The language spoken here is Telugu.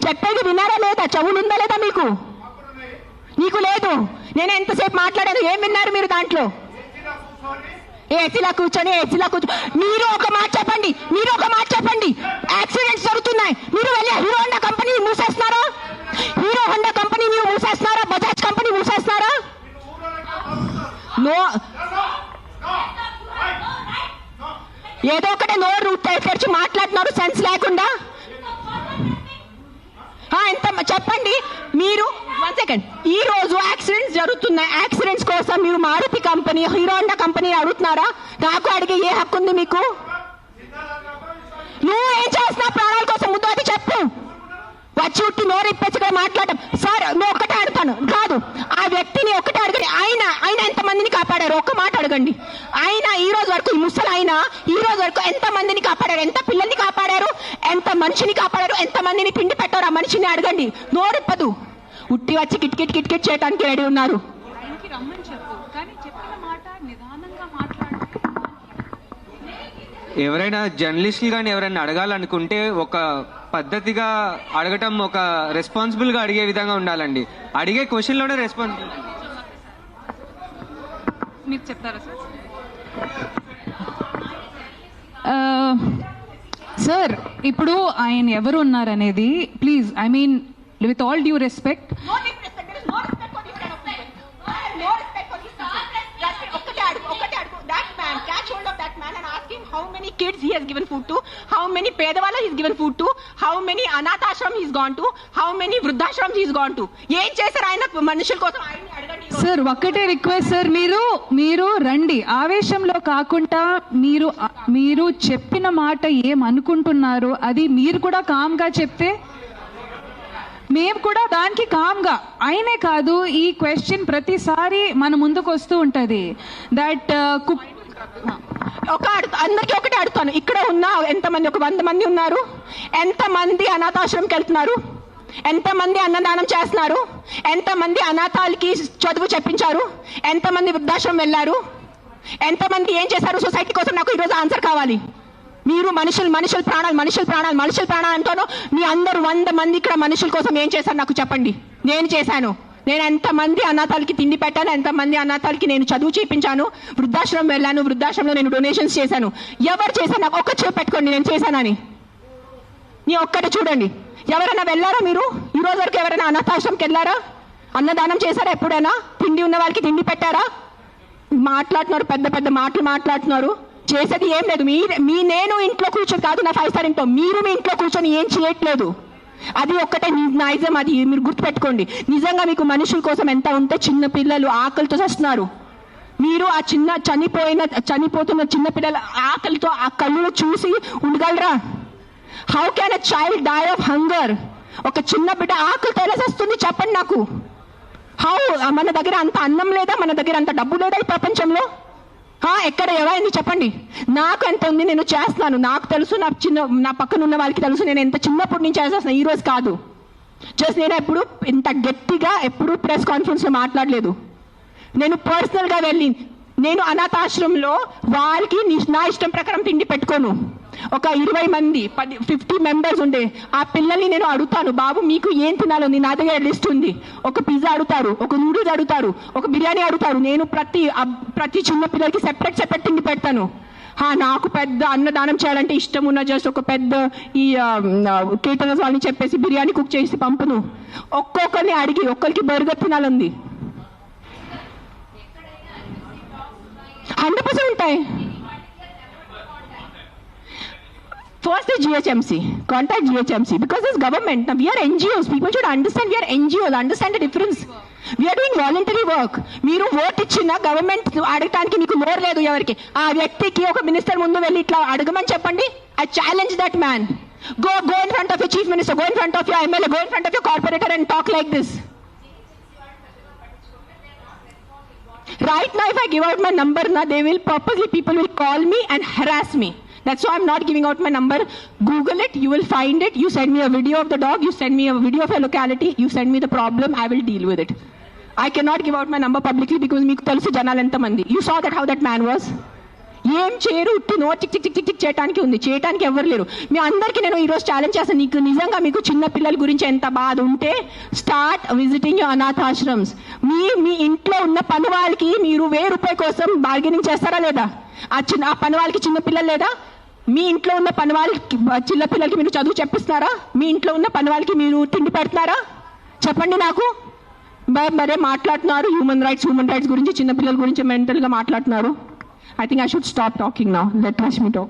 చెప్పేది విన్నారా లేదా? చెవులు ఉందా లేదా మీకు? నీకు లేదు. నేను ఎంతసేపు మాట్లాడాను, ఏం విన్నారు మీరు దాంట్లో? ఏసీలా కూర్చొని మీరు ఒక మాట చెప్పండి, యాక్సిడెంట్స్ జరుగుతున్నాయి, మీరు వెళ్ళి హీరో హోండా కంపెనీ మూసేస్తున్నారా? బజాజ్ కంపెనీ మూసేస్తున్నారా? నో, ఏదో ఒకటే నోరు తెరిచి మాట్లాడుతున్నారు సెన్స్ లేకుండా. ఎంత చెప్పండి మీరు. 1 సెకండ్. ఈ రోజు యాక్సిడెంట్స్ జరుగుతున్నాయి, యాక్సిడెంట్స్ కోసం మీరు Maruti company, Hero Honda company అడుగుతున్నారా? నాకు అడిగే ఏ హక్కు ఉంది మీకు? నువ్వు ఏం చేస్తున్నావు ప్రాణాల కోసం? ముందు అది చెప్పు. వచ్చి ఉట్టి నోరు ఇప్పచ్చిగా మాట్లాడటం. సార్ నువ్వు ఒక్కటే అడుగుతాను కాదు, ఆ వ్యక్తిని ఒక్కటే అడగండి. ఆయన ఎంతమందిని కాపాడారు? ఒక్క మాట అడగండి. ఆయన ఈ రోజు వరకు, ఈ ముసలి ఆయన ఈ రోజు వరకు ఎంత మందిని కాపాడారు? ఎంత పిల్లల్ని కాపాడారు? ఎంత మనిషిని కాపాడారు? ఎంత మందిని తిండి పెట్టారు? ఆ మనిషిని అడగండి. నోరిప్పదు. ఉట్టి వచ్చి కిట్ చేయడానికి రెడీ ఉన్నారు. ఎవరైనా జర్నలిస్టులు కానీ ఎవరైనా అడగాలనుకుంటే ఒక పద్ధతిగా అడగటం, ఒక రెస్పాన్సిబుల్ గా అడిగే విధంగా ఉండాలండి. అడిగే క్వశ్చన్ లోనే రెస్పాన్సిబుల్. మీరు చెప్తారా సార్? ఇప్పుడు ఆయన ఎవరు ఉన్నారనేది please, I mean with all due respect, how many kids he has given food to, how many pedavalla he has given food to, how many anathashram he has gone to, how many vruddhashrams he has gone to. ఏం చేశారు ఆయన మనుషుల కోసం? ఆయన అడగండి సార్. ఒక్కటే రిక్వెస్ట్ సార్, మీరు రండి, ఆవేశంలో కాకుండా మీరు చెప్పిన మాట ఏమనుకుంటున్నారు అది మీరు కూడా కామ్ గా చెప్తే మేము కూడా దానికి కామ్గా. అయినే కాదు, ఈ క్వశ్చన్ ప్రతిసారి మన ముందుకు వస్తూ ఉంటది. దట్ అందరికీ ఒకటి అడుగుతాను. ఇక్కడ ఉన్న ఎంతమంది, ఒక 100 మంది ఉన్నారు, ఎంతమంది అనాథాశ్రమంకి వెళ్తున్నారు? ఎంతమంది అన్నదానం చేస్తున్నారు? ఎంతమంది అనాథాలకి చదువు చెప్పించారు? ఎంతమంది వృద్ధాశ్రమం వెళ్ళారు? ఎంతమంది ఏం చేశారు సొసైటీ కోసం? నాకు ఈరోజు ఆన్సర్ కావాలి. మీరు మనుషుల ప్రాణాలు అంటాను. మీ అందరూ 100 మంది ఇక్కడ మనుషుల కోసం ఏం చేశారు నాకు చెప్పండి. నేను చేశాను. నేను ఎంతమంది అనాథాలకి తిండి పెట్టాను, ఎంతమంది అనాథాలకి నేను చదువు చేయించాను, వృద్ధాశ్రమం వెళ్ళాను, వృద్ధాశ్రమంలో నేను డొనేషన్స్ చేశాను. ఎవరు చేశాను? నాకు ఒక్క చేయి పెట్టుకోండి నేను చేశానని. నీ ఒక్కటి చూడండి. ఎవరైనా వెళ్ళారా మీరు? ఈ రోజు వరకు ఎవరైనా అనాథాశ్రమంకి వెళ్ళారా? అన్నదానం చేశారా ఎప్పుడైనా? తిండి ఉన్న వాళ్ళకి తిండి పెట్టారా? మాట్లాడుతున్నారు, పెద్ద మాటలు మాట్లాడుతున్నారు. చేసేది ఏం లేదు. నేను ఇంట్లో కూర్చొని కాదు, నా 5 స్టార్ ఇంట్లో, మీరు మీ ఇంట్లో కూర్చొని ఏం చేయట్లేదు. అది ఒక్కటే నైజం. అది మీరు గుర్తుపెట్టుకోండి. నిజంగా మీకు మనుషుల కోసం ఎంత ఉంటే, చిన్న పిల్లలు ఆకలితో వస్తున్నారు. మీరు ఆ చనిపోతున్న చిన్న పిల్లల ఆకలితో ఆ కళ్ళు చూసి ఉండగలరా? How can a child die of hunger? ఒక చిన్న బిడ్డ ఆకలితో ఎలా వస్తుంది చెప్పండి నాకు. హౌ? మన దగ్గర అంత అన్నం లేదా? మన దగ్గర అంత డబ్బు లేదా ఈ ప్రపంచంలో? ఎక్కడ ఎవరైంది చెప్పండి. నాకు ఎంత ఉంది, నేను చేస్తున్నాను. నాకు తెలుసు, నా పక్కన ఉన్న వాళ్ళకి తెలుసు. నేను ఎంత చిన్నప్పటి నుంచి చేస్తున్నాను, ఈ రోజు కాదు. జస్ట్ నేను ఎప్పుడు ఇంత గట్టిగా ఎప్పుడు ప్రెస్ కాన్ఫరెన్స్ లో మాట్లాడలేదు. నేను పర్సనల్ గా వెళ్ళి, నేను అనాథాశ్రమంలో వాళ్ళకి నా ఇష్టం ప్రకారం తిండి పెట్టుకోను. ఒక 20 మంది 50 మెంబర్స్ ఉండే ఆ పిల్లల్ని నేను అడుగుతాను, బాబు మీకు ఏం తినాలని? నా దగ్గర లిస్ట్ ఉంది. ఒక పిజ్జా అడుగుతారు, ఒక నూడిల్స్ అడుగుతారు, ఒక బిర్యానీ అడుగుతారు. నేను ప్రతి చిన్న పిల్లలకి సెపరేట్ తిండి పెడతాను. నాకు పెద్ద అన్నదానం చేయాలంటే ఇష్టం ఉన్న జస్ట్ ఒక పెద్ద ఈ కేటరర్స్ వాళ్ళని చెప్పేసి బిర్యానీ కుక్ చేసి పంపును. ఒక్కొక్కరిని అడిగి ఒక్కరికి బర్గర్ తినాలంది. 100% ఉంటాయి. First is GHMC. Contact GHMC because it's government. Now we are NGOs. People should understand we are NGOs. Understand the difference. We are doing voluntary work. మీరు ఓట్ ఇచ్చిన గవర్నమెంట్ అడగటానికి మీకు నోరు లేదు ఎవరికి. ఆ వ్యక్తికి ఒక మినిస్టర్ ముందు వెళ్ళి ఇట్లా అడగమని చెప్పండి. I challenge that man. Go in front of your chief minister. Go in front of your MLA. Go in front of your corporator and talk like this. Right now, if I give out my number, people will call me and harass me. That's why I'm not giving out my number. Google it, you will find it. You send me a video of the dog, you send me a video of your locality, you send me the problem, I will deal with it. I cannot give out my number publicly because meeku telusu janalu enta mandi. You saw that how that man was. ఏం చేయరు, ఉట్టి no tick tick tick tick tick చేయడానికి ఉంది, చేయడానికి ఎవరు లేరు. మీ అందరికీ నేను ఈరోజు ఛాలెంజ్ చేస్తాను, నీకు నిజంగా మీకు చిన్న పిల్లల గురించి ఎంత బాధ ఉంటే స్టార్ట్ విజిటింగ్ యువర్ అనాథాశ్రమ్స్. మీ ఇంట్లో ఉన్న పని వాళ్ళకి మీరు ₹1000 కోసం బార్గెనింగ్ చేస్తారా లేదా? ఆ పని వాళ్ళకి చిన్న పిల్లలు లేదా? మీ ఇంట్లో ఉన్న పని వాళ్ళకి చిన్న పిల్లలకి మీరు చదువు చెప్పిస్తున్నారా? మీ ఇంట్లో ఉన్న పని వాళ్ళకి మీరు తిండి పెడుతున్నారా? చెప్పండి నాకు. మరే మాట్లాడుతున్నారు హ్యూమన్ రైట్స్ గురించి, చిన్న పిల్లల గురించి మెంటల్గా మాట్లాడుతున్నారు. I think I should stop talking now. Let Rashmi talk.